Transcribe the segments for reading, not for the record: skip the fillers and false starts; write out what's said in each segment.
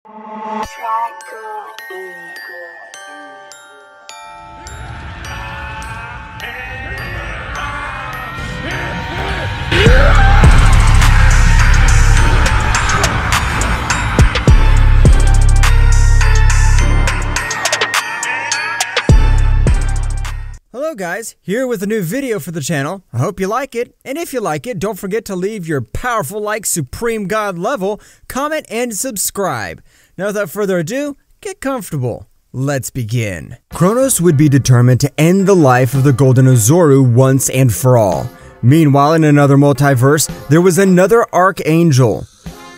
Hello guys, here with a new video for the channel. I hope you like it, and if you like it, don't forget to leave your powerful like Supreme God level, comment, and subscribe. Now without further ado, get comfortable. Let's begin. Kronos would be determined to end the life of the Golden Ozoru once and for all. Meanwhile, in another multiverse, there was another Archangel.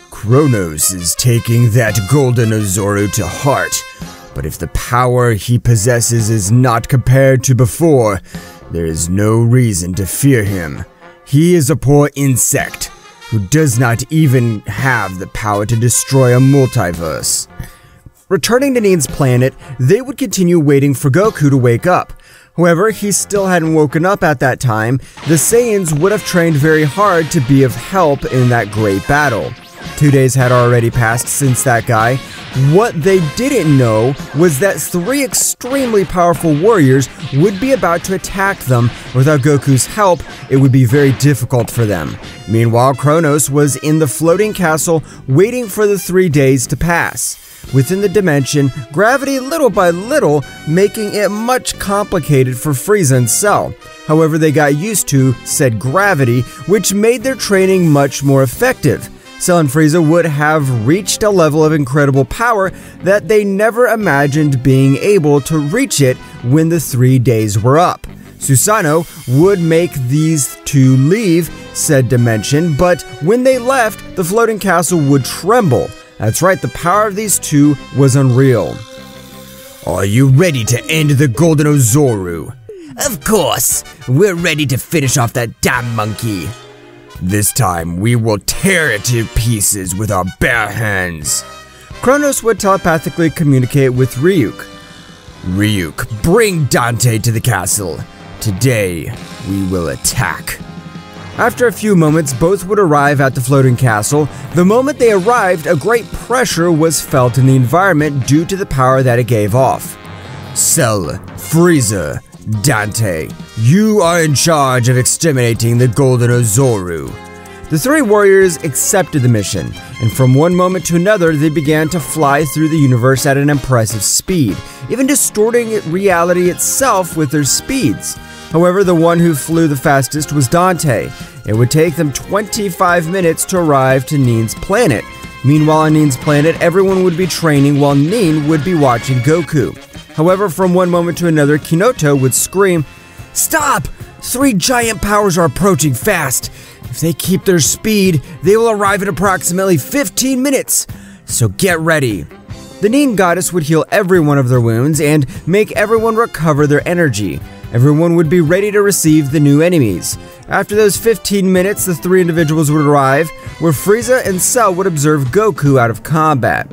Kronos is taking that Golden Ozoru to heart. But if the power he possesses is not compared to before, there is no reason to fear him. He is a poor insect who does not even have the power to destroy a multiverse. Returning to Nin's planet, they would continue waiting for Goku to wake up. However, he still hadn't woken up at that time. The Saiyans would have trained very hard to be of help in that great battle. 2 days had already passed since that guy. What they didn't know was that 3 extremely powerful warriors would be about to attack them. Without Goku's help, it would be very difficult for them. Meanwhile, Kronos was in the floating castle waiting for the 3 days to pass. Within the dimension, gravity little by little making it much complicated for Frieza and Cell. However, they got used to said gravity, which made their training much more effective. Cell and Frieza would have reached a level of incredible power that they never imagined being able to reach it when the 3 days were up. Susanoo would make these two leave said dimension, but when they left, the floating castle would tremble. That's right, the power of these two was unreal. Are you ready to end the Golden Ozoru? Of course, we're ready to finish off that damn monkey. This time, we will tear it to pieces with our bare hands. Kronos would telepathically communicate with Ryuk. Ryuk, bring Dante to the castle. Today, we will attack. After a few moments, both would arrive at the floating castle. The moment they arrived, a great pressure was felt in the environment due to the power that it gave off. Cell, Frieza, Dante, you are in charge of exterminating the Golden Ozoru. The 3 warriors accepted the mission, and from one moment to another they began to fly through the universe at an impressive speed, even distorting reality itself with their speeds. However, the one who flew the fastest was Dante. It would take them 25 minutes to arrive to Nin's planet. Meanwhile, on Nin's planet, everyone would be training while Nin would be watching Goku. However, from one moment to another, Kinoto would scream, "Stop! 3 giant powers are approaching fast. If they keep their speed, they will arrive in approximately 15 minutes. So get ready." The Nin goddess would heal every one of their wounds and make everyone recover their energy. Everyone would be ready to receive the new enemies. After those 15 minutes, the 3 individuals would arrive, where Frieza and Cell would observe Goku out of combat.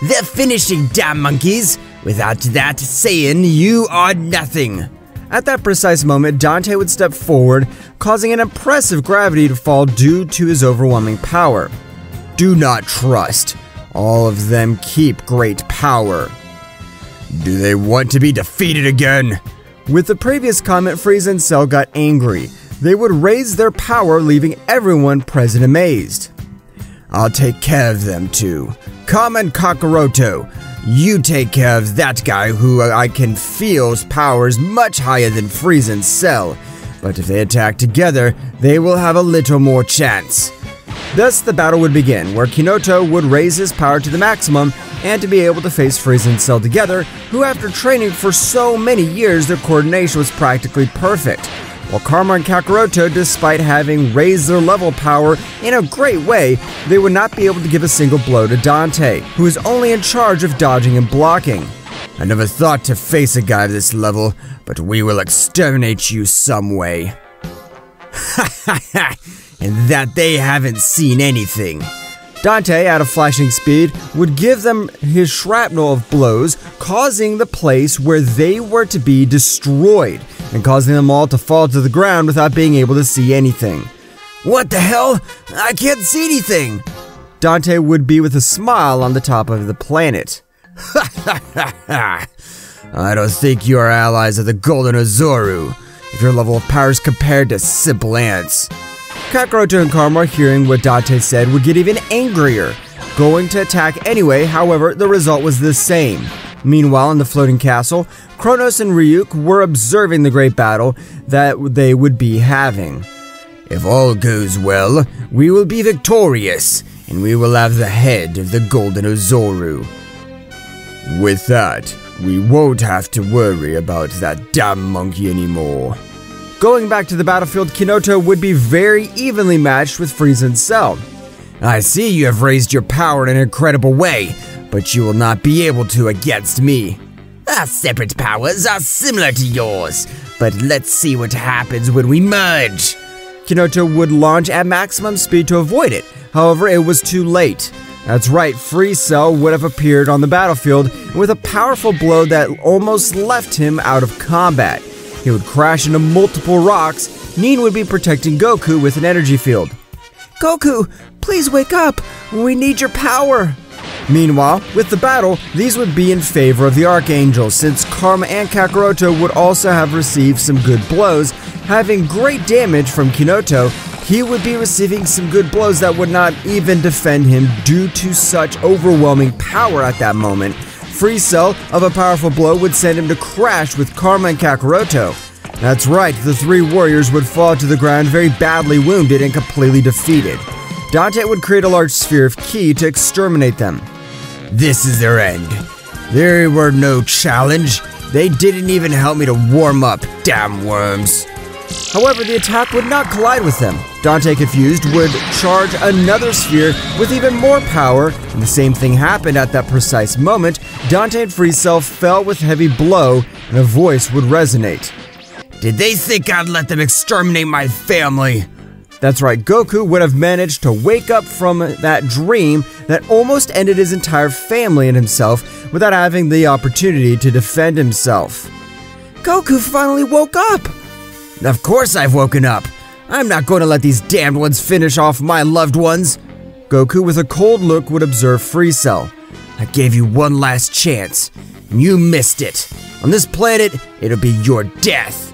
"They're finishing, damn monkeys! Without that Saiyan, you are nothing!" At that precise moment, Dante would step forward, causing an impressive gravity to fall due to his overwhelming power. Do not trust. All of them keep great power. Do they want to be defeated again? With the previous comment, Frieza and Cell got angry. They would raise their power, leaving everyone present amazed. I'll take care of them too. Kamen Kakaroto, you take care of that guy who I can feel's power is much higher than Frieza and Cell. But if they attack together, they will have a little more chance. Thus, the battle would begin, where Kinoto would raise his power to the maximum and to be able to face Frieza and Cell together, who after training for so many years, their coordination was practically perfect. While Karma and Kakaroto, despite having raised their level power in a great way, they would not be able to give a single blow to Dante, who is only in charge of dodging and blocking. I never thought to face a guy of this level, but we will exterminate you some way. Ha ha ha! And that they haven't seen anything. Dante, at a flashing speed, would give them his shrapnel of blows, causing the place where they were to be destroyed, and causing them all to fall to the ground without being able to see anything. What the hell? I can't see anything! Dante would be with a smile on the top of the planet. I don't think you are allies of the Golden Ozoru, if your level of power is compared to simple ants. Kakaroto and Karma, hearing what Dante said, would get even angrier, going to attack anyway. However, the result was the same. Meanwhile, in the floating castle, Kronos and Ryuk were observing the great battle that they would be having. If all goes well, we will be victorious, and we will have the head of the Golden Ozoru. With that, we won't have to worry about that damn monkey anymore. Going back to the battlefield, Kinoto would be very evenly matched with Frieza and Cell. I see you have raised your power in an incredible way, but you will not be able to against me. Our separate powers are similar to yours, but let's see what happens when we merge. Kinoto would launch at maximum speed to avoid it. However, it was too late. That's right, Free Cell would have appeared on the battlefield with a powerful blow that almost left him out of combat. He would crash into multiple rocks. Nin would be protecting Goku with an energy field. Goku, please wake up. We need your power. Meanwhile, with the battle, these would be in favor of the Archangel, since Karma and Kakaroto would also have received some good blows. Having great damage from Kinoto, he would be receiving some good blows that would not even defend him due to such overwhelming power at that moment. Free Cell of a powerful blow would send him to crash with Karma and Kakaroto. That's right, the three warriors would fall to the ground very badly wounded and completely defeated. Dante would create a large sphere of ki to exterminate them. This is their end. There were no challenge. They didn't even help me to warm up, damn worms. However, the attack would not collide with them. Dante, confused, would charge another sphere with even more power, and the same thing happened at that precise moment. Dante and Free Cell fell with heavy blow, and a voice would resonate. Did they think I'd let them exterminate my family? That's right, Goku would have managed to wake up from that dream that almost ended his entire family and himself without having the opportunity to defend himself. Goku finally woke up! Of course I've woken up. I'm not going to let these damned ones finish off my loved ones. Goku, with a cold look, would observe Free Cell. I gave you one last chance, and you missed it. On this planet, it'll be your death.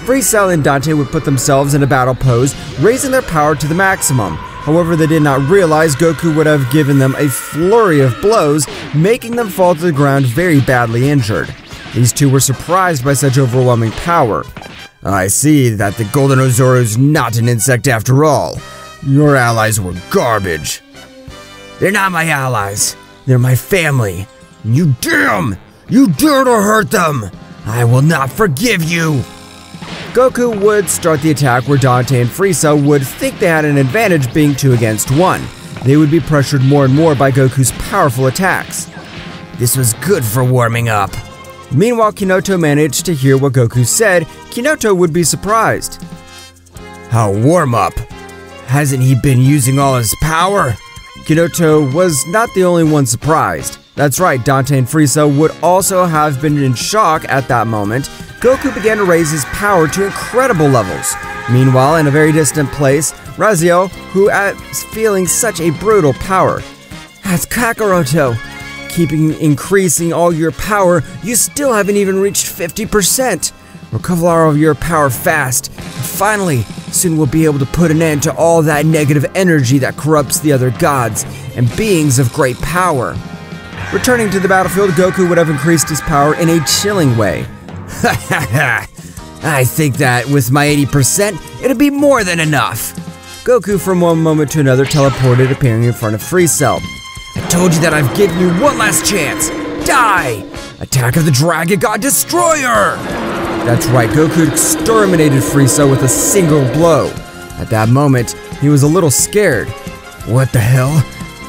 Free Cell and Dante would put themselves in a battle pose, raising their power to the maximum. However, they did not realize Goku would have given them a flurry of blows, making them fall to the ground very badly injured. These two were surprised by such overwhelming power. I see that the Golden Ozoru is not an insect after all. Your allies were garbage. They're not my allies. They're my family. You dare to hurt them. I will not forgive you. Goku would start the attack where Dante and Free Cell would think they had an advantage being 2 against 1. They would be pressured more and more by Goku's powerful attacks. This was good for warming up. Meanwhile, Kinoto managed to hear what Goku said. Kinoto would be surprised. How warm up? Hasn't he been using all his power? Kinoto was not the only one surprised. That's right, Dante and Free Cell would also have been in shock at that moment. Goku began to raise his power to incredible levels. Meanwhile, in a very distant place, Raziel, who is feeling such a brutal power. That's Kakaroto. Keeping increasing all your power, you still haven't even reached 50%. Recover all of your power fast. And finally, soon we'll be able to put an end to all that negative energy that corrupts the other gods and beings of great power. Returning to the battlefield, Goku would have increased his power in a chilling way. I think that with my 80%, it'll be more than enough. Goku, from one moment to another, teleported, appearing in front of Free Cell. I told you that I've given you one last chance. Die! Attack of the Dragon God Destroyer! That's right, Goku exterminated Free Cell with a single blow. At that moment, he was a little scared. What the hell?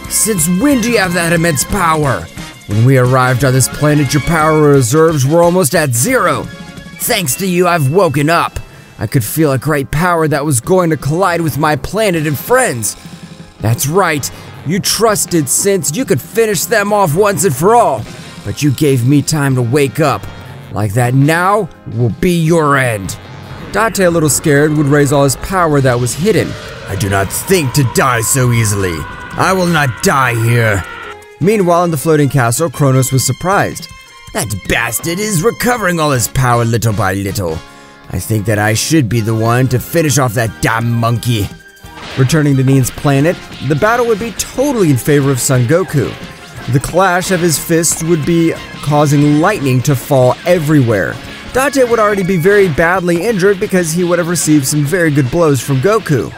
Since when do you have that immense power? When we arrived on this planet, your power reserves were almost at 0. Thanks to you, I've woken up. I could feel a great power that was going to collide with my planet and friends. That's right, you trusted since you could finish them off once and for all. But you gave me time to wake up. Like that now will be your end. Dante, a little scared, would raise all his power that was hidden. I do not think to die so easily. I will not die here. Meanwhile, in the floating castle, Kronos was surprised. That bastard is recovering all his power little by little. I think that I should be the one to finish off that damn monkey. Returning to Nin's planet, the battle would be totally in favor of Son Goku. The clash of his fists would be causing lightning to fall everywhere. Dante would already be very badly injured because he would have received some very good blows from Goku.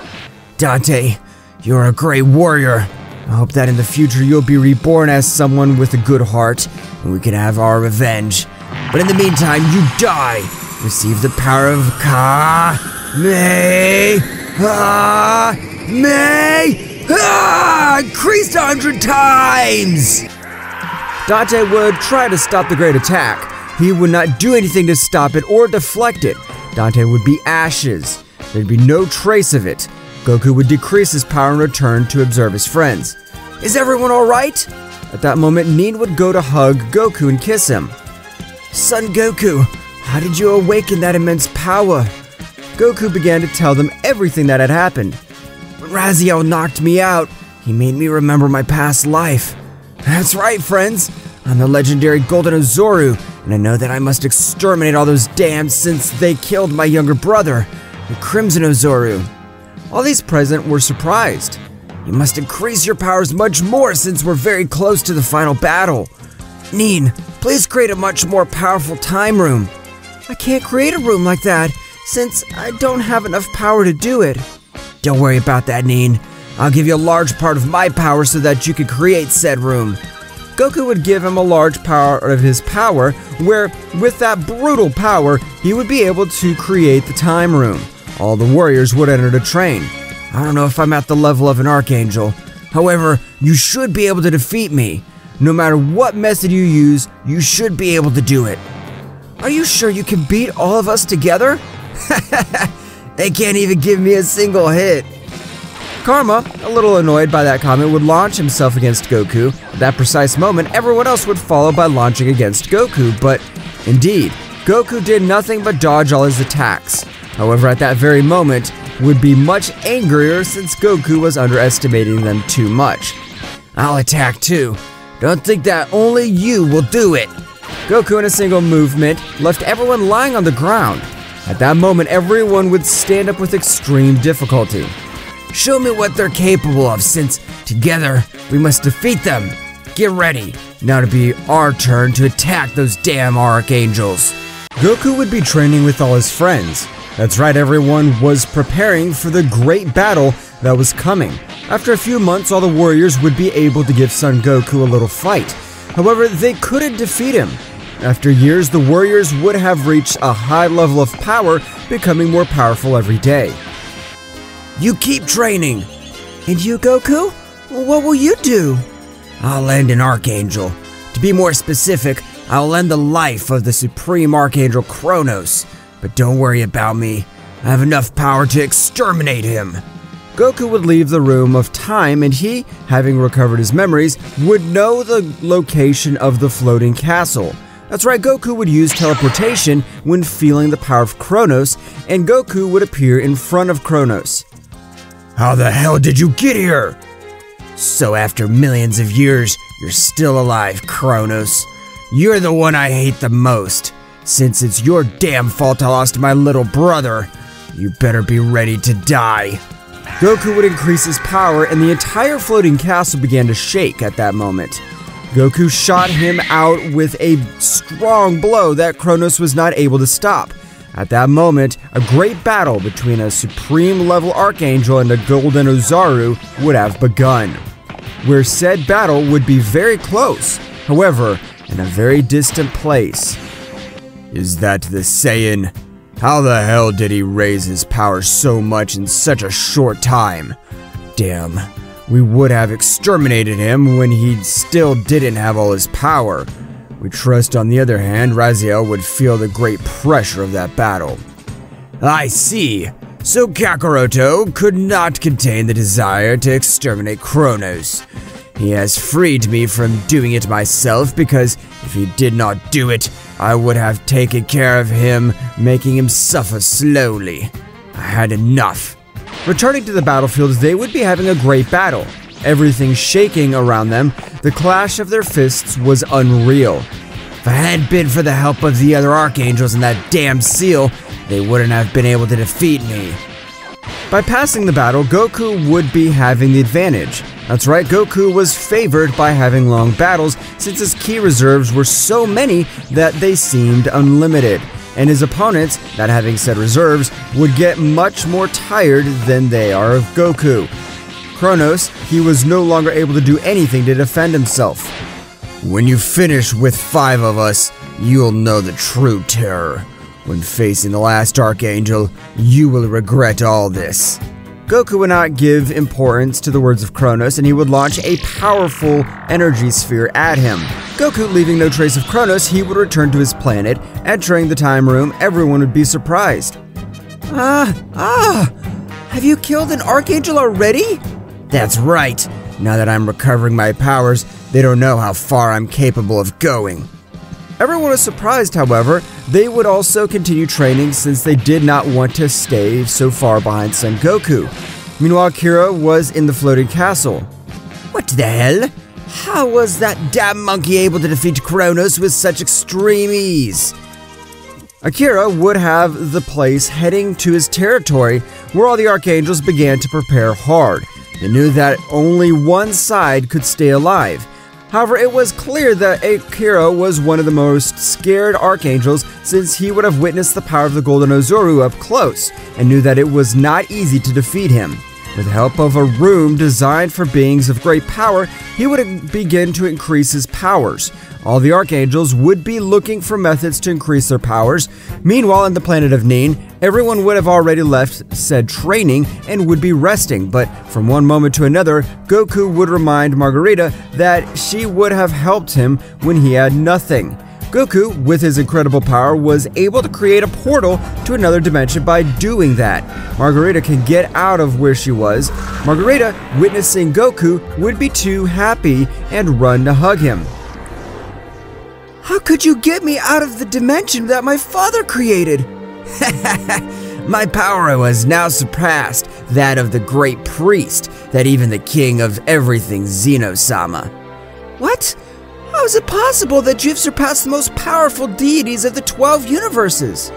Dante, you're a great warrior. I hope that in the future you'll be reborn as someone with a good heart, and we can have our revenge. But in the meantime, you die. Receive the power of increased 100 times! Dante would try to stop the great attack. He would not do anything to stop it or deflect it. Dante would be ashes. There'd be no trace of it. Goku would decrease his power and return to observe his friends. Is everyone alright? At that moment, Nin would go to hug Goku and kiss him. Son Goku, how did you awaken that immense power? Goku began to tell them everything that had happened. When Raziel knocked me out, he made me remember my past life. That's right, friends. I'm the legendary Golden Ozoru, and I know that I must exterminate all those dams since they killed my younger brother, the Crimson Ozoru. All these present were surprised. You must increase your powers much more since we're very close to the final battle. Nin, please create a much more powerful time room. I can't create a room like that, since I don't have enough power to do it. Don't worry about that, Nin. I'll give you a large part of my power so that you can create said room. Goku would give him a large part of his power, where, with that brutal power, he would be able to create the time room. All the warriors would enter to train. I don't know if I'm at the level of an Archangel. However, you should be able to defeat me. No matter what method you use, you should be able to do it. Are you sure you can beat all of us together? They can't even give me a single hit. Karma, a little annoyed by that comment, would launch himself against Goku. At that precise moment, everyone else would follow by launching against Goku, but indeed, Goku did nothing but dodge all his attacks. However, at that very moment, would be much angrier since Goku was underestimating them too much. I'll attack too. Don't think that only you will do it. Goku in a single movement left everyone lying on the ground. At that moment, everyone would stand up with extreme difficulty. Show me what they're capable of, since together we must defeat them. Get ready. Now to be our turn to attack those damn Archangels. Goku would be training with all his friends. That's right, everyone was preparing for the great battle that was coming. After a few months, all the warriors would be able to give Son Goku a little fight. However, they couldn't defeat him. After years, the warriors would have reached a high level of power, becoming more powerful every day. You keep training. And you, Goku? What will you do? I'll end an Archangel. To be more specific, I'll end the life of the Supreme Archangel Kronos. But don't worry about me. I have enough power to exterminate him. Goku would leave the room of time, and he, having recovered his memories, would know the location of the floating castle. That's right, Goku would use teleportation when feeling the power of Kronos, and Goku would appear in front of Kronos. How the hell did you get here? So after millions of years, you're still alive, Kronos. You're the one I hate the most. Since it's your damn fault I lost my little brother, you better be ready to die. Goku would increase his power, and the entire floating castle began to shake at that moment. Goku shot him out with a strong blow that Kronos was not able to stop. At that moment, a great battle between a supreme level Archangel and a Golden Ozoru would have begun, where said battle would be very close, however, in a very distant place. Is that the Saiyan? How the hell did he raise his power so much in such a short time? Damn, we would have exterminated him when he still didn't have all his power. We trust, on the other hand, Raziel would feel the great pressure of that battle. I see. So Kakaroto could not contain the desire to exterminate Kronos. He has freed me from doing it myself, because if he did not do it, I would have taken care of him, making him suffer slowly. I had enough. Returning to the battlefield, they would be having a great battle. everything shaking around them. The clash of their fists was unreal. If it hadn't been for the help of the other archangels and that damn seal, they wouldn't have been able to defeat me. By passing the battle, Goku would be having the advantage. That's right, Goku was favored by having long battles since his ki reserves were so many that they seemed unlimited, and his opponents, not having said reserves, would get much more tired than they are of Goku. Kronos, he was no longer able to do anything to defend himself. When you finish with 5 of us, you'll know the true terror. When facing the last Archangel, you will regret all this. Goku would not give importance to the words of Kronos, and he would launch a powerful energy sphere at him. Goku, leaving no trace of Kronos, he would return to his planet. Entering the time room, everyone would be surprised. Have you killed an Archangel already? That's right. Now that I'm recovering my powers, they don't know how far I'm capable of going. Everyone was surprised, however. They would also continue training since they did not want to stay so far behind Son Goku. Meanwhile, Kira was in the floating castle. What the hell? How was that damn monkey able to defeat Kronos with such extreme ease? Akira would have the place heading to his territory where all the Archangels began to prepare hard. They knew that only one side could stay alive. However, it was clear that Akira was one of the most scared Archangels since he would have witnessed the power of the Golden Ozoru up close and knew that it was not easy to defeat him. With the help of a room designed for beings of great power, he would begin to increase his powers. All the Archangels would be looking for methods to increase their powers. Meanwhile, on the planet of Nin, everyone would have already left said training and would be resting, but from one moment to another, Goku would remind Margarita that she would have helped him when he had nothing. Goku, with his incredible power, was able to create a portal to another dimension by doing that. Margarita can get out of where she was. Margarita, witnessing Goku, would be too happy and run to hug him. How could you get me out of the dimension that my father created? My power was now surpassed that of the great priest, that even the king of everything, Zeno-sama. What? How is it possible that you've surpassed the most powerful deities of the 12 universes?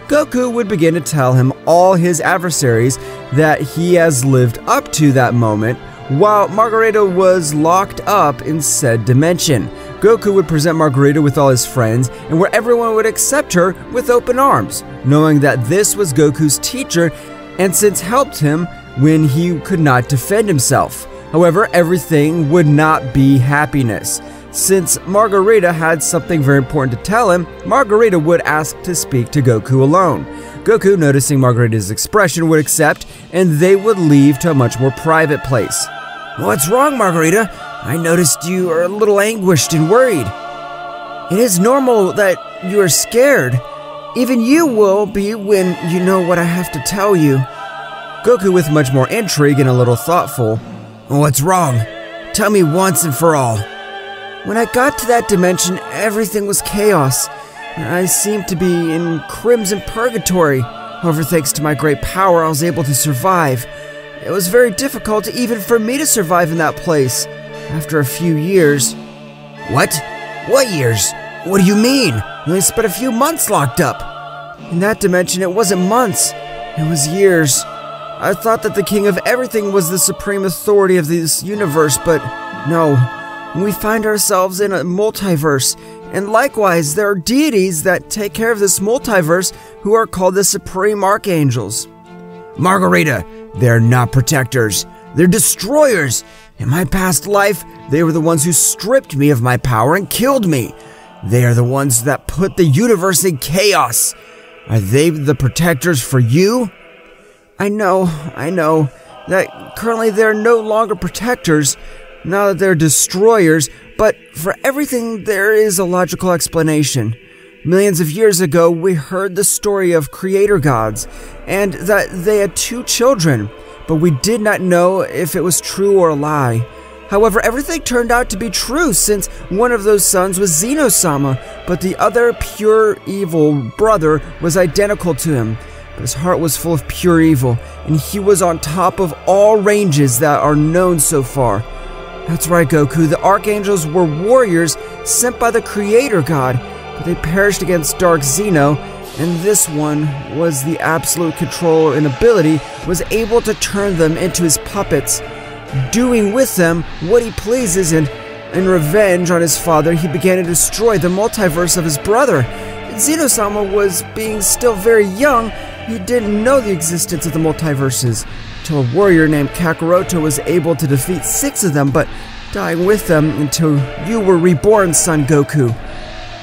Goku would begin to tell him all his adversaries that he has lived up to that moment, while Margarita was locked up in said dimension. Goku would present Margarita with all his friends, and where everyone would accept her with open arms, knowing that this was Goku's teacher and since helped him when he could not defend himself. However, everything would not be happiness. Since Margarita had something very important to tell him, Margarita would ask to speak to Goku alone. Goku, noticing Margarita's expression, would accept, and they would leave to a much more private place. What's wrong, Margarita? I noticed you are a little anguished and worried. It is normal that you are scared. Even you will be when you know what I have to tell you. Goku, with much more intrigue and a little thoughtful. What's wrong? Tell me once and for all. When I got to that dimension, everything was chaos. I seemed to be in crimson purgatory. However, thanks to my great power, I was able to survive. It was very difficult even for me to survive in that place. After a few years... What? What years? What do you mean? I only spent a few months locked up. In that dimension, it wasn't months. It was years. I thought that the king of everything was the supreme authority of this universe, but no. We find ourselves in a multiverse, and likewise, there are deities that take care of this multiverse who are called the Supreme Archangels. Margarita, they're not protectors. They're destroyers. In my past life, they were the ones who stripped me of my power and killed me. They are the ones that put the universe in chaos. Are they the protectors for you? I know that currently they're no longer protectors, now that they're destroyers, but for everything there is a logical explanation. Millions of years ago, we heard the story of creator gods, and that they had 2 children, but we did not know if it was true or a lie. However, everything turned out to be true since one of those sons was Zeno-sama, but the other pure evil brother was identical to him. his heart was full of pure evil, and he was on top of all ranges that are known so far. That's right, Goku, the Archangels were warriors sent by the Creator God, but they perished against Dark Zeno, and this one was the absolute control and ability, was able to turn them into his puppets, doing with them what he pleases, and in revenge on his father, he began to destroy the multiverse of his brother. Zeno-sama was being still very young. He didn't know the existence of the multiverses, till a warrior named Kakaroto was able to defeat 6 of them, but dying with them until you were reborn, Son Goku.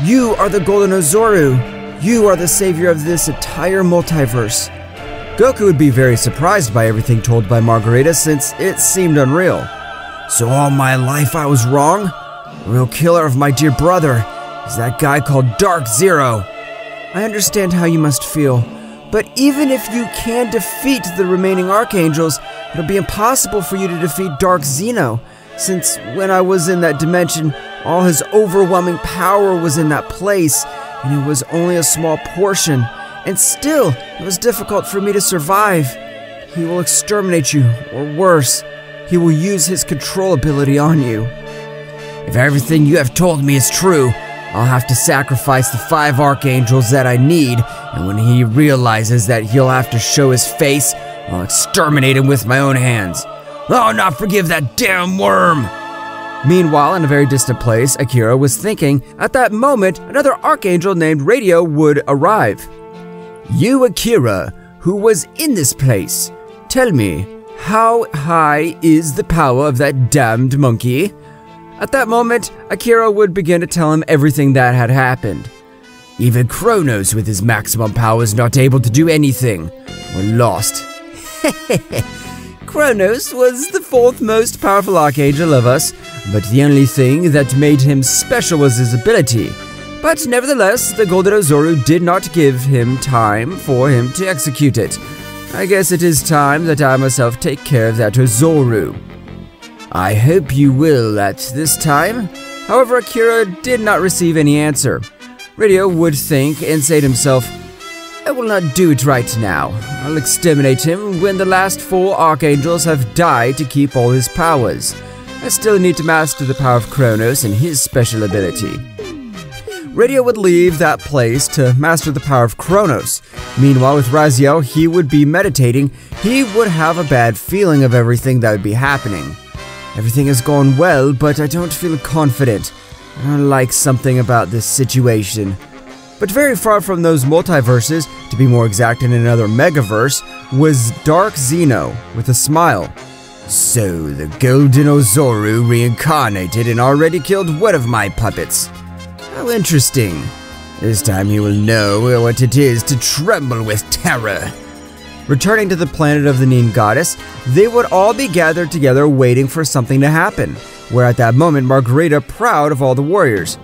You are the Golden Ozoru. You are the savior of this entire multiverse. Goku would be very surprised by everything told by Margarita, since it seemed unreal. So all my life I was wrong? The real killer of my dear brother is that guy called Dark Zero. I understand how you must feel, but even if you can defeat the remaining Archangels, it'll be impossible for you to defeat Dark Zeno, since when I was in that dimension, all his overwhelming power was in that place, and it was only a small portion, and still, it was difficult for me to survive. He will exterminate you, or worse, he will use his control ability on you. If everything you have told me is true, I'll have to sacrifice the 5 Archangels that I need, and when he realizes that he'll have to show his face, I'll exterminate him with my own hands. I'll not forgive that damn worm! Meanwhile, in a very distant place, Akira was thinking, at that moment, another Archangel named Radio would arrive. You, Akira, who was in this place, tell me, how high is the power of that damned monkey? At that moment, Akira would begin to tell him everything that had happened. Even Kronos with his maximum power is not able to do anything. We're lost. Kronos was the 4th most powerful Archangel of us, but the only thing that made him special was his ability. But nevertheless, the Golden Ozoru did not give him time for him to execute it. I guess it is time that I myself take care of that Ozoru. I hope you will at this time. However, Akira did not receive any answer. Radio would think and say to himself, I will not do it right now. I'll exterminate him when the last 4 Archangels have died to keep all his powers. I still need to master the power of Kronos and his special ability. Radio would leave that place to master the power of Kronos. Meanwhile, with Raziel, he would be meditating. He would have a bad feeling of everything that would be happening. Everything has gone well, but I don't feel confident. I don't like something about this situation. But very far from those multiverses, to be more exact in another megaverse, was Dark Zeno with a smile. So, the Golden Ozoru reincarnated and already killed one of my puppets. How interesting. This time he will know what it is to tremble with terror. Returning to the planet of the Nin Goddess, they would all be gathered together waiting for something to happen, where at that moment Margarita, proud of all the warriors.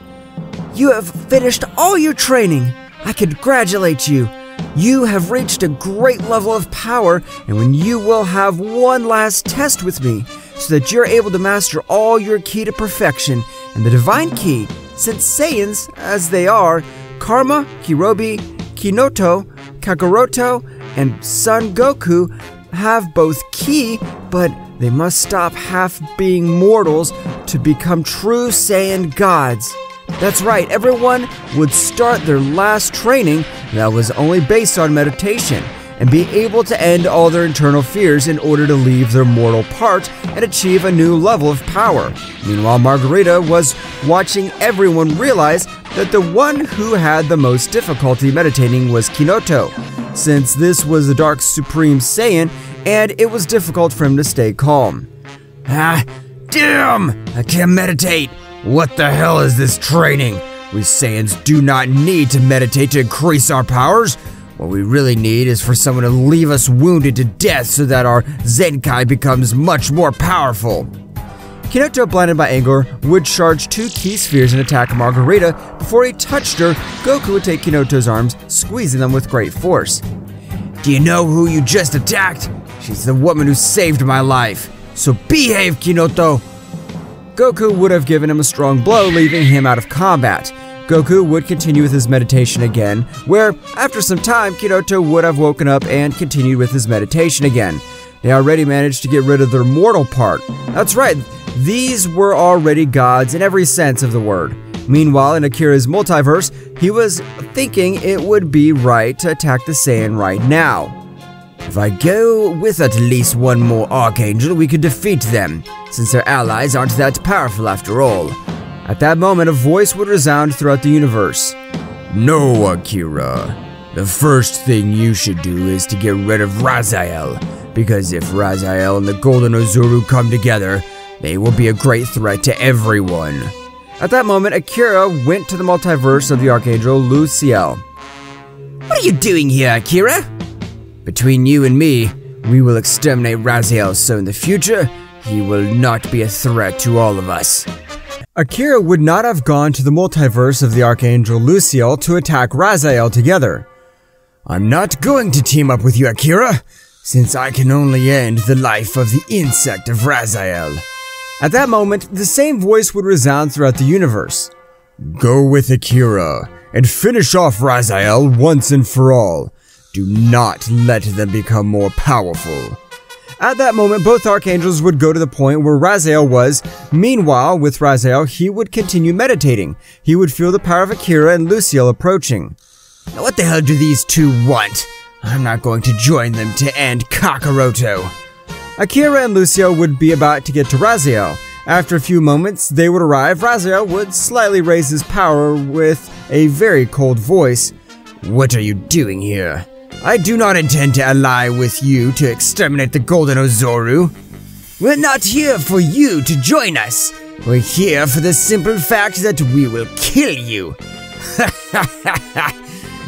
You have finished all your training. I congratulate you. You have reached a great level of power, and when you will have one last test with me, so that you're able to master all your ki to perfection, and the divine ki, since Saiyans, as they are, Karma, Kirobi, Kinoto, Kakaroto, and Son Goku have both ki, but they must stop half being mortals to become true Saiyan gods. That's right, everyone would start their last training that was only based on meditation, and be able to end all their internal fears in order to leave their mortal part and achieve a new level of power. Meanwhile, Margarita was watching everyone realize that the one who had the most difficulty meditating was Kinoto, since this was the Dark Supreme Saiyan, and it was difficult for him to stay calm. Damn! I can't meditate! What the hell is this training? We Saiyans do not need to meditate to increase our powers. What we really need is for someone to leave us wounded to death so that our Zenkai becomes much more powerful. Kinoto, blinded by anger, would charge 2 ki spheres and attack Margarita. Before he touched her, Goku would take Kinoto's arms, squeezing them with great force. Do you know who you just attacked? She's the woman who saved my life. So behave, Kinoto! Goku would have given him a strong blow, leaving him out of combat. Goku would continue with his meditation again, where, after some time, Kinoto would have woken up and continued with his meditation again. They already managed to get rid of their mortal part. That's right, these were already gods in every sense of the word. Meanwhile, in Akira's multiverse, he was thinking it would be right to attack the Saiyan right now. If I go with at least one more Archangel, we could defeat them, since their allies aren't that powerful after all. At that moment, a voice would resound throughout the universe. No, Akira. The first thing you should do is to get rid of Raziel, because if Raziel and the Golden Uzuru come together, they will be a great threat to everyone. At that moment, Akira went to the multiverse of the Archangel Luciel. What are you doing here, Akira? Between you and me, we will exterminate Raziel, so in the future, he will not be a threat to all of us. Akira would not have gone to the multiverse of the Archangel Luciel to attack Raziel together. I'm not going to team up with you, Akira, since I can only end the life of the insect of Raziel. At that moment, the same voice would resound throughout the universe. Go with Akira, and finish off Raziel once and for all. Do not let them become more powerful. At that moment, both Archangels would go to the point where Raziel was. Meanwhile, with Raziel, he would continue meditating. He would feel the power of Akira and Luciel approaching. Now what the hell do these two want? I'm not going to join them to end Kakaroto. Akira and Luciel would be about to get to Raziel. After a few moments, they would arrive. Raziel would slightly raise his power with a very cold voice. What are you doing here? I do not intend to ally with you to exterminate the Golden Uzuru. We're not here for you to join us. We're here for the simple fact that we will kill you.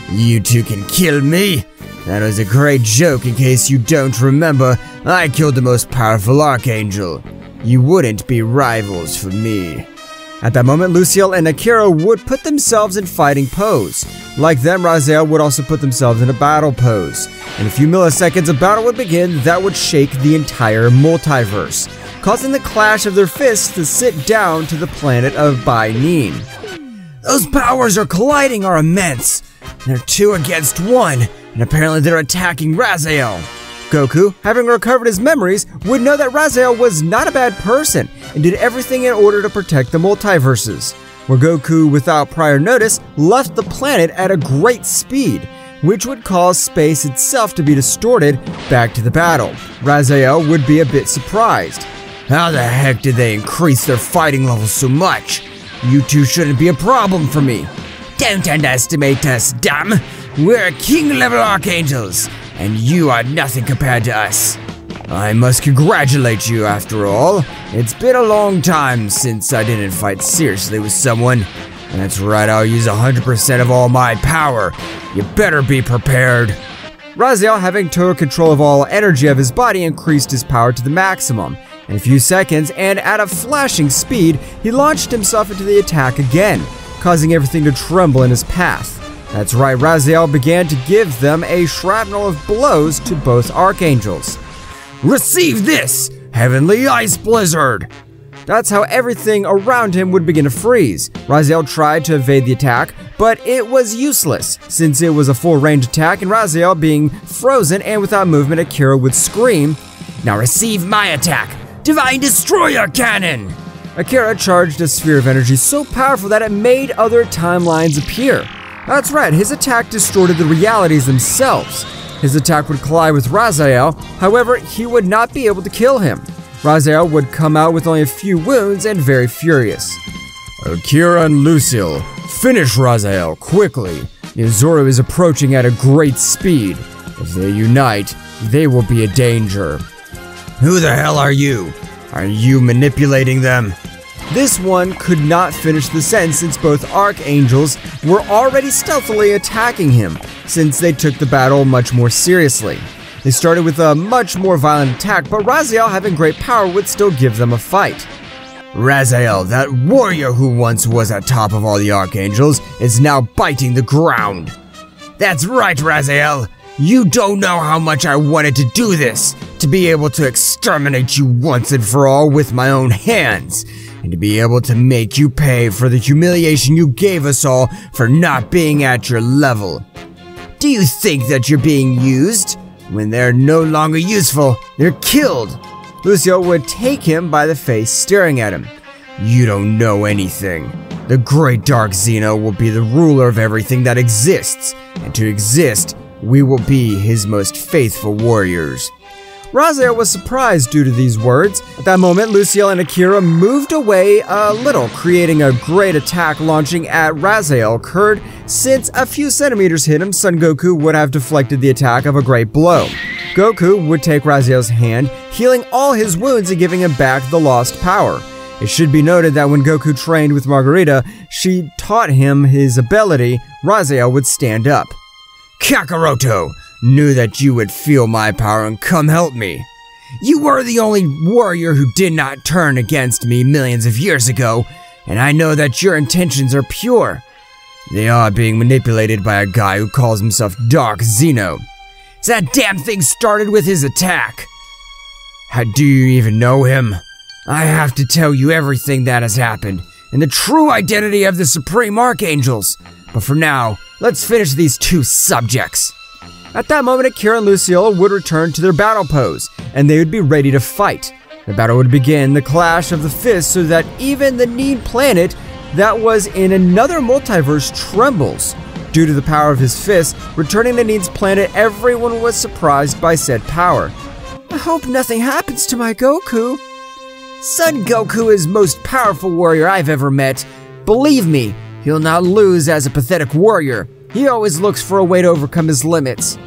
You two can kill me? That was a great joke in case you don't remember. I killed the most powerful Archangel. You wouldn't be rivals for me. At that moment, Luciel and Akira would put themselves in fighting pose. Like them, Raziel would also put themselves in a battle pose. In a few milliseconds, a battle would begin that would shake the entire multiverse, causing the clash of their fists to sit down to the planet of Bai Nin. Those powers are colliding are immense. They're 2 against 1, and apparently they're attacking Raziel. Goku, having recovered his memories, would know that Raziel was not a bad person and did everything in order to protect the multiverses. Where Goku, without prior notice, left the planet at a great speed, which would cause space itself to be distorted back to the battle. Raziel would be a bit surprised. How the heck did they increase their fighting levels so much? You two shouldn't be a problem for me. Don't underestimate us, dumb. We're king-level Archangels, and you are nothing compared to us. I must congratulate you after all. It's been a long time since I didn't fight seriously with someone. That's right, I'll use 100% of all my power. You better be prepared. Raziel, having total control of all energy of his body, increased his power to the maximum. In a few seconds, and at a flashing speed, he launched himself into the attack again, causing everything to tremble in his path. That's right, Raziel began to give them a shrapnel of blows to both Archangels. Receive this, Heavenly Ice Blizzard! That's how everything around him would begin to freeze. Raziel tried to evade the attack, but it was useless, since it was a full-range attack, and Raziel being frozen and without movement, Akira would scream, "Now receive my attack, Divine Destroyer Cannon!" Akira charged a sphere of energy so powerful that it made other timelines appear. That's right, his attack distorted the realities themselves. His attack would collide with Raziel, however, he would not be able to kill him. Raziel would come out with only a few wounds and very furious. Akira and Luciel, finish Raziel quickly. The Uzuru is approaching at a great speed. If they unite, they will be a danger. Who the hell are you? Are you manipulating them? This one could not finish the sentence since both Archangels were already stealthily attacking him, since they took the battle much more seriously. They started with a much more violent attack, but Raziel, having great power, would still give them a fight. Raziel, that warrior who once was at top of all the Archangels, is now biting the ground. That's right, Raziel. You don't know how much I wanted to do this, to be able to exterminate you once and for all with my own hands. and to be able to make you pay for the humiliation you gave us all for not being at your level. Do you think that you're being used? When they're no longer useful, they're killed. Lucio would take him by the face, staring at him. You don't know anything. The great Dark Xeno will be the ruler of everything that exists, and to exist, we will be his most faithful warriors. Raziel was surprised due to these words. At that moment, Lucio and Akira moved away a little, creating a great attack launching at Raziel occurred. Since a few centimeters hit him, Son Goku would have deflected the attack of a great blow. Goku would take Raziel's hand, healing all his wounds and giving him back the lost power. It should be noted that when Goku trained with Margarita, she taught him his ability. Raziel would stand up. Kakaroto! Knew that you would feel my power and come help me. You were the only warrior who did not turn against me millions of years ago, and I know that your intentions are pure. They are being manipulated by a guy who calls himself Dark Xeno. That damn thing started with his attack. How do you even know him? I have to tell you everything that has happened, and the true identity of the Supreme Archangels. But for now, let's finish these two subjects. At that moment, Akira and Lucille would return to their battle pose, and they would be ready to fight. The battle would begin, the clash of the fists, so that even the Nin planet that was in another multiverse trembles. Due to the power of his fist, returning to Nin's planet, everyone was surprised by said power. I hope nothing happens to my Goku. Son Goku is the most powerful warrior I've ever met. Believe me, he'll not lose as a pathetic warrior. He always looks for a way to overcome his limits.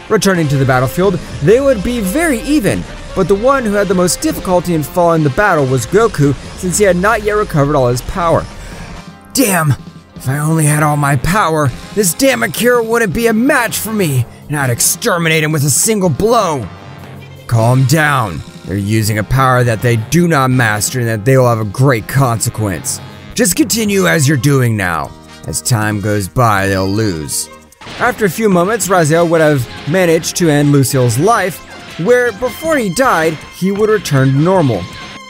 Returning to the battlefield, they would be very even, but the one who had the most difficulty in following the battle was Goku, since he had not yet recovered all his power. Damn! If I only had all my power, this damn Akira wouldn't be a match for me, and I'd exterminate him with a single blow. Calm down. They're using a power that they do not master and that they will have a great consequence. Just continue as you're doing now. As time goes by, they'll lose. After a few moments, Raziel would have managed to end Lucille's life, where before he died, he would return to normal.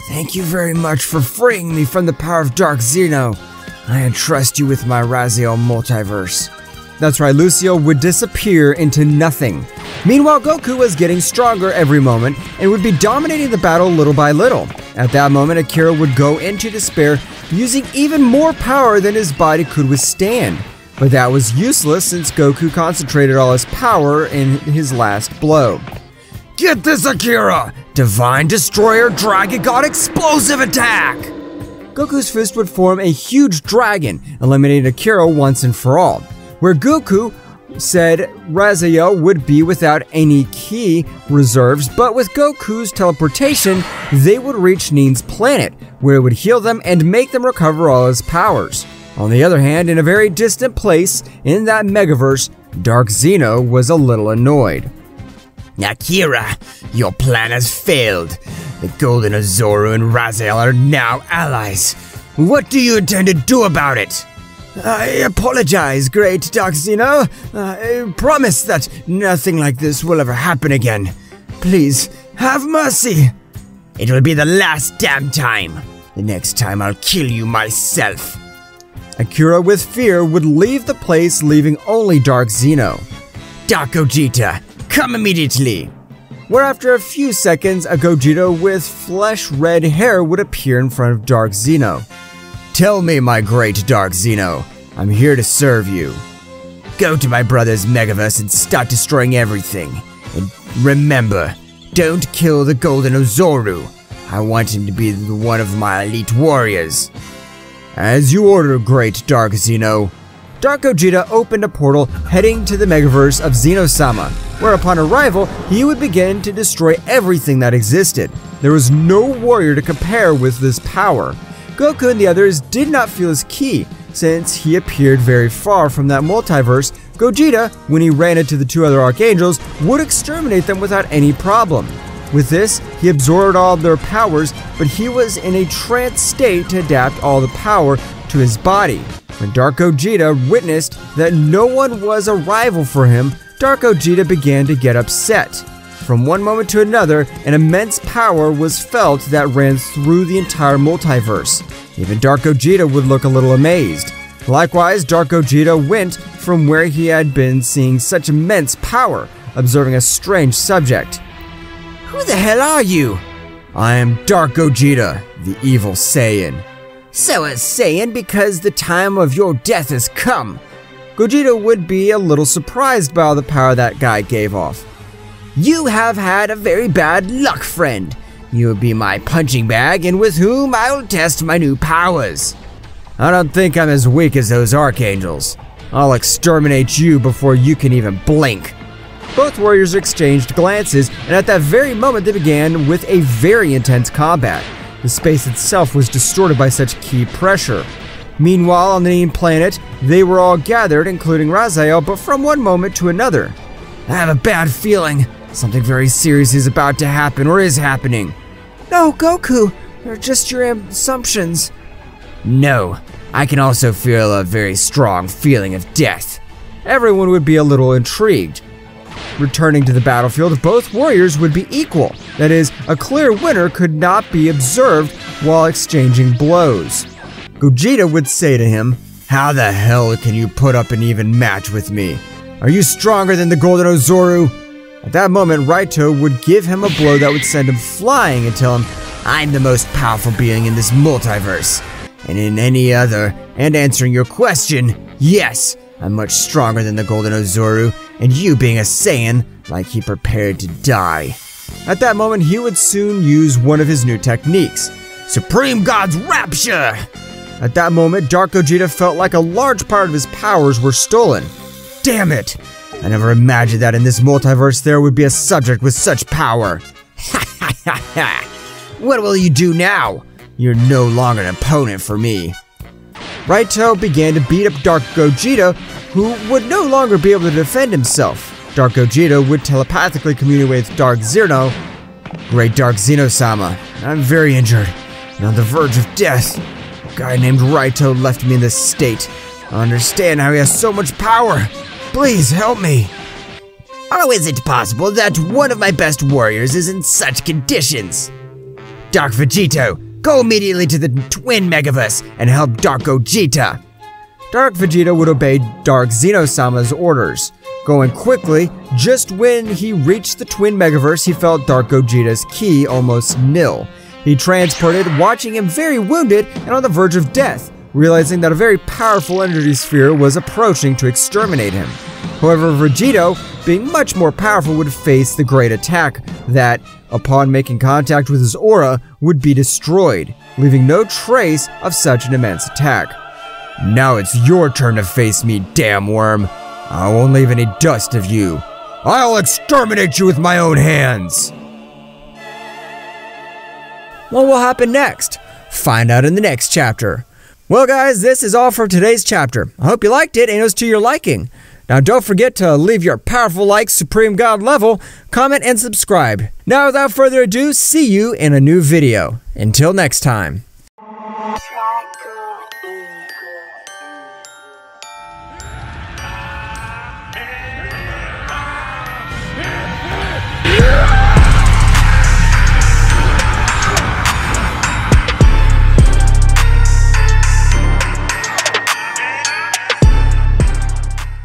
Thank you very much for freeing me from the power of Dark Xeno. I entrust you with my Raziel multiverse. That's right, Lucille would disappear into nothing. Meanwhile, Goku was getting stronger every moment and would be dominating the battle little by little. At that moment, Akira would go into despair, using even more power than his body could withstand. But that was useless since Goku concentrated all his power in his last blow. Get this, Akira! Divine Destroyer Dragon God Explosive Attack! Goku's fist would form a huge dragon, eliminating Akira once and for all. Where Goku said Raziel would be without any ki reserves, but with Goku's teleportation, they would reach Nin's planet, where it would heal them and make them recover all his powers. On the other hand, in a very distant place in that megaverse, Dark Xeno was a little annoyed. Akira, your plan has failed. The Golden Ozoru and Raziel are now allies. What do you intend to do about it? I apologize, great Dark Xeno. I promise that nothing like this will ever happen again. Please, have mercy. It will be the last damn time. The next time I'll kill you myself. Akira, with fear, would leave the place, leaving only Dark Xeno. Dark Gogeta, come immediately. Where after a few seconds, a Gogeta with flesh-red hair would appear in front of Dark Xeno. Tell me, my great Dark Xeno, I'm here to serve you. Go to my brother's Megaverse and start destroying everything. And remember, don't kill the Golden Ozoru. I want him to be one of my elite warriors. As you order, great Dark Xeno. Dark Gogeta opened a portal heading to the Megaverse of Xeno-sama, where upon arrival, he would begin to destroy everything that existed. There was no warrior to compare with this power. Goku and the others did not feel his ki, since he appeared very far from that multiverse. Gogeta, when he ran into the two other Archangels, would exterminate them without any problem. With this, he absorbed all of their powers, but he was in a trance state to adapt all the power to his body. When Dark Gogeta witnessed that no one was a rival for him, Dark Gogeta began to get upset. From one moment to another, an immense power was felt that ran through the entire multiverse. Even Dark Gogeta would look a little amazed. Likewise, Dark Gogeta went from where he had been seeing such immense power, observing a strange subject. Who the hell are you? I am Dark Gogeta, the evil Saiyan. So a Saiyan because the time of your death has come. Gogeta would be a little surprised by all the power that guy gave off. You have had a very bad luck, friend. You will be my punching bag and with whom I will test my new powers. I don't think I'm as weak as those archangels. I'll exterminate you before you can even blink. Both warriors exchanged glances, and at that very moment they began with a very intense combat. The space itself was distorted by such key pressure. Meanwhile, on the Neem planet, they were all gathered, including Raziel, but from one moment to another. I have a bad feeling. Something very serious is about to happen or is happening. No, Goku, they're just your assumptions. No, I can also feel a very strong feeling of death. Everyone would be a little intrigued. Returning to the battlefield, both warriors would be equal. That is, a clear winner could not be observed while exchanging blows. Gogeta would say to him, "How the hell can you put up an even match with me? Are you stronger than the Golden Ozoru?" At that moment, Raito would give him a blow that would send him flying and tell him, I'm the most powerful being in this multiverse. And in any other, and answering your question, yes, I'm much stronger than the Golden Ozoru, and you being a Saiyan, like he prepared to die. At that moment, he would soon use one of his new techniques, Supreme God's Rapture! At that moment, Dark Gogeta felt like a large part of his powers were stolen. Damn it! I never imagined that in this multiverse there would be a subject with such power. Ha ha ha ha! What will you do now? You're no longer an opponent for me. Raito began to beat up Dark Gogeta, who would no longer be able to defend himself. Dark Gogeta would telepathically communicate with Dark Zeno. Great Dark Zeno-sama, I'm very injured and on the verge of death. A guy named Raito left me in this state. I understand how he has so much power. Please help me. How is it possible that one of my best warriors is in such conditions? Dark Vegito, go immediately to the Twin Megaverse and help Dark Gogeta. Dark Vegeta would obey Dark Zeno-sama's orders. Going quickly, just when he reached the Twin Megaverse, he felt Dark Gogeta's ki almost nil. He transported, watching him very wounded and on the verge of death, realizing that a very powerful energy sphere was approaching to exterminate him. However, Vegito, being much more powerful, would face the great attack that, upon making contact with his aura, would be destroyed, leaving no trace of such an immense attack. Now it's your turn to face me, damn worm. I won't leave any dust of you. I'll exterminate you with my own hands. What will happen next? Find out in the next chapter. Well guys, this is all for today's chapter. I hope you liked it and it was to your liking. Now don't forget to leave your powerful like Supreme God level, comment and subscribe. Now without further ado, see you in a new video. Until next time.